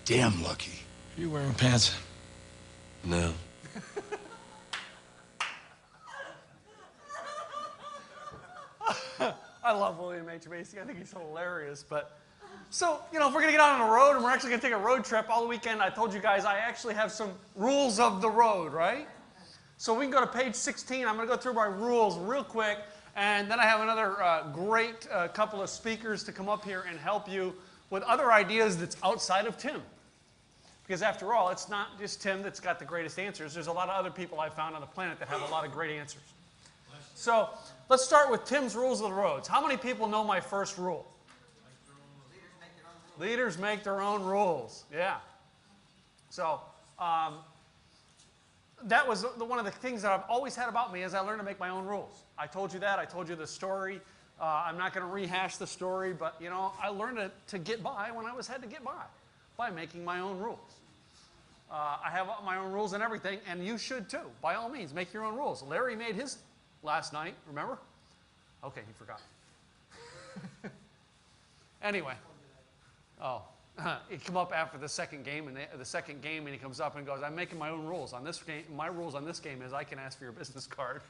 damn lucky. Are you wearing pants? No. I love William H. Macy. I think he's hilarious. But so, if we're going to get out on the road and we're actually going to take a road trip all the weekend, I told you guys I actually have some rules of the road, right? So we can go to page 16. I'm going to go through my rules real quick. And then I have another great couple of speakers to come up here and help you with other ideas that's outside of Tim. Because after all, it's not just Tim that's got the greatest answers. There's a lot of other people I've found on the planet that have a lot of great answers. So let's start with Tim's rules of the roads. How many people know my first rule? Leaders make their own rules. Yeah. So that was one of the things that I've always had about me is I learned to make my own rules. I told you that. I told you the story. I'm not going to rehash the story, but I learned to get by when I had to get by making my own rules. I have my own rules and everything, and you should too. By all means, make your own rules. Larry made his last night, remember? Okay, he forgot. Anyway, he come up after the second game, and he comes up and goes, "I'm making my own rules on this game. My rules on this game is I can ask for your business card."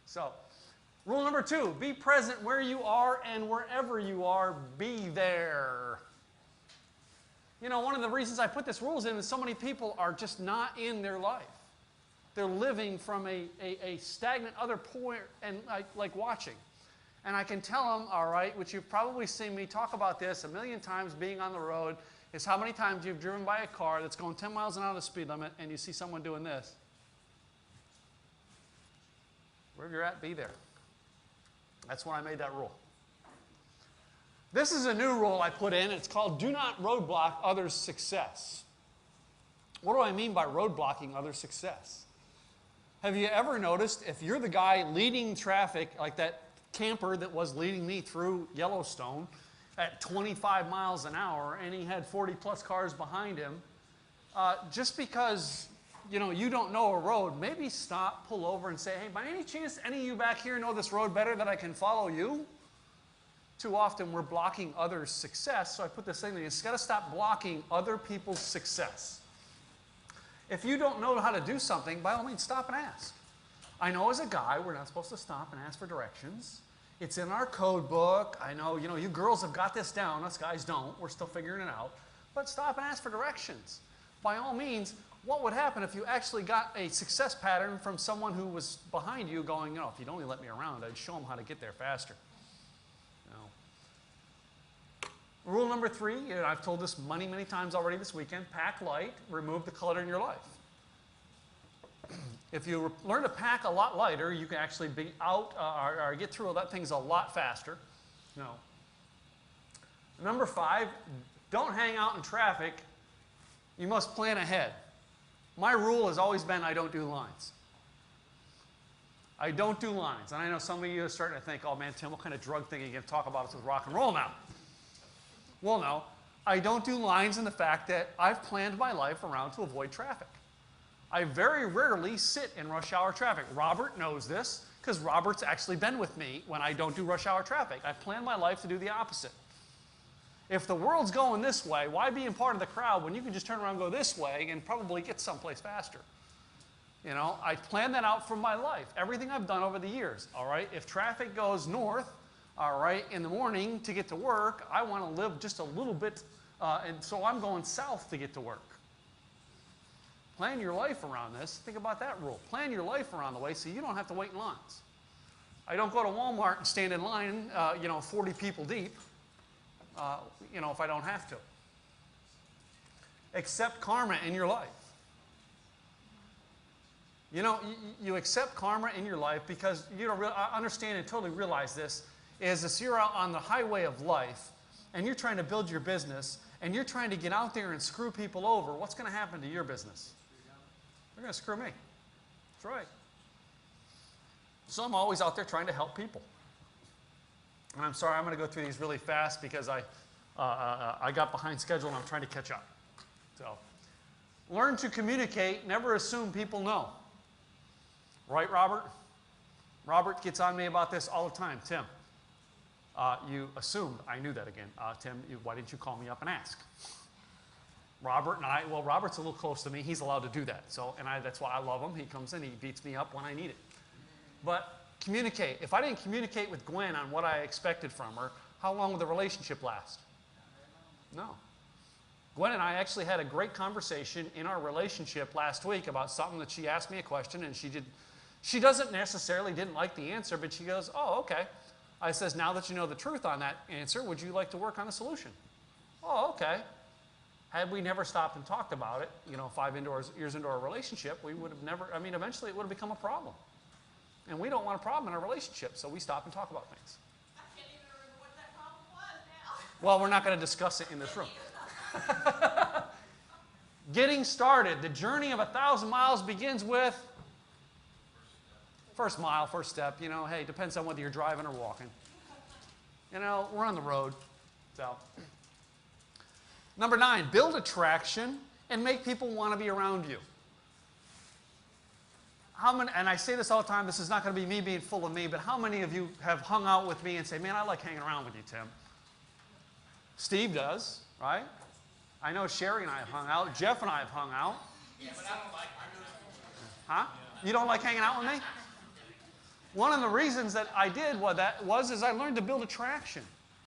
So, rule number 2: be present where you are, and wherever you are, be there. One of the reasons I put this rules in is so many people are just not in their life. They're living from a stagnant other point and like watching. And I can tell them, all right, which you've probably seen me talk about this a million times being on the road, is how many times you've driven by a car that's going 10 miles an hour the speed limit and you see someone doing this. Wherever you're at, be there. That's when I made that rule. This is a new rule I put in. It's called do not roadblock others' success. What do I mean by roadblocking others' success? Have you ever noticed if you're the guy leading traffic, like that camper that was leading me through Yellowstone at 25 miles an hour and he had 40 plus cars behind him, just because you don't know a road, maybe stop, pull over and say, "Hey, by any chance any of you back here know this road better that I can follow you?" Too often we're blocking others' success, so I put this thing there. You've got to stop blocking other people's success. If you don't know how to do something, by all means, stop and ask. I know as a guy, we're not supposed to stop and ask for directions. It's in our code book. I know, you girls have got this down. Us guys don't. We're still figuring it out. But stop and ask for directions. By all means, what would happen if you actually got a success pattern from someone who was behind you going, if you'd only let me around, I'd show them how to get there faster. Rule number 3, I've told this many, many times already this weekend, pack light, remove the clutter in your life. If you learn to pack a lot lighter, you can actually be out or get through things a lot faster. Number 5, don't hang out in traffic. You must plan ahead. My rule has always been I don't do lines. I don't do lines. And I know some of you are starting to think, "Oh man, Tim, what kind of drug thing are you going to talk about us with rock and roll now?" Well, no, I don't do lines in the fact that I've planned my life around to avoid traffic. I very rarely sit in rush hour traffic. Robert knows this because Robert's actually been with me when I don't do rush hour traffic. I plan my life to do the opposite. If the world's going this way, why be in part of the crowd when you can just turn around and go this way and probably get someplace faster? I plan that out from my life. Everything I've done over the years, all right? If traffic goes north, all right, in the morning to get to work, I want to live just a little bit, and so I'm going south to get to work. Plan your life around this. Think about that rule. Plan your life around the way so you don't have to wait in lines. I don't go to Walmart and stand in line, 40 people deep, if I don't have to. Accept karma in your life. You accept karma in your life because I understand and totally realize this, is if you're out on the highway of life and you're trying to build your business and you're trying to get out there and screw people over, what's going to happen to your business? They're going to screw me. That's right. So I'm always out there trying to help people. And I'm sorry, I'm going to go through these really fast because I got behind schedule and I'm trying to catch up. So, learn to communicate. Never assume people know. Right, Robert? Robert gets on me about this all the time. Tim, you assumed I knew that again. Tim, why didn't you call me up and ask? Robert and I, well, Robert's a little close to me. He's allowed to do that. So, that's why I love him. He comes in, he beats me up when I need it. But communicate. If I didn't communicate with Gwen on what I expected from her, how long would the relationship last? No. Gwen and I actually had a great conversation in our relationship last week about something that she asked me a question, and she doesn't necessarily didn't like the answer, but she goes, oh, okay. I says, now that you know the truth on that answer, would you like to work on a solution? Oh, okay. Had we never stopped and talked about it, 5 years into our relationship, we would have never, eventually it would have become a problem. And we don't want a problem in our relationship, so we stop and talk about things. I can't even remember what that problem was now. Well, we're not going to discuss it in this room. Getting started. The journey of 1,000 miles begins with first mile, first step. Hey, depends on whether you're driving or walking. We're on the road. So, number 9, build attraction and make people want to be around you. And I say this all the time, this is not going to be me being full of me, but how many of you have hung out with me and say, man, I like hanging around with you, Tim? Steve does, right? I know Sherry and I have hung out. Jeff and I have hung out. Yeah, but I don't like Huh? You don't like hanging out with me? One of the reasons that I did was I learned to build attraction.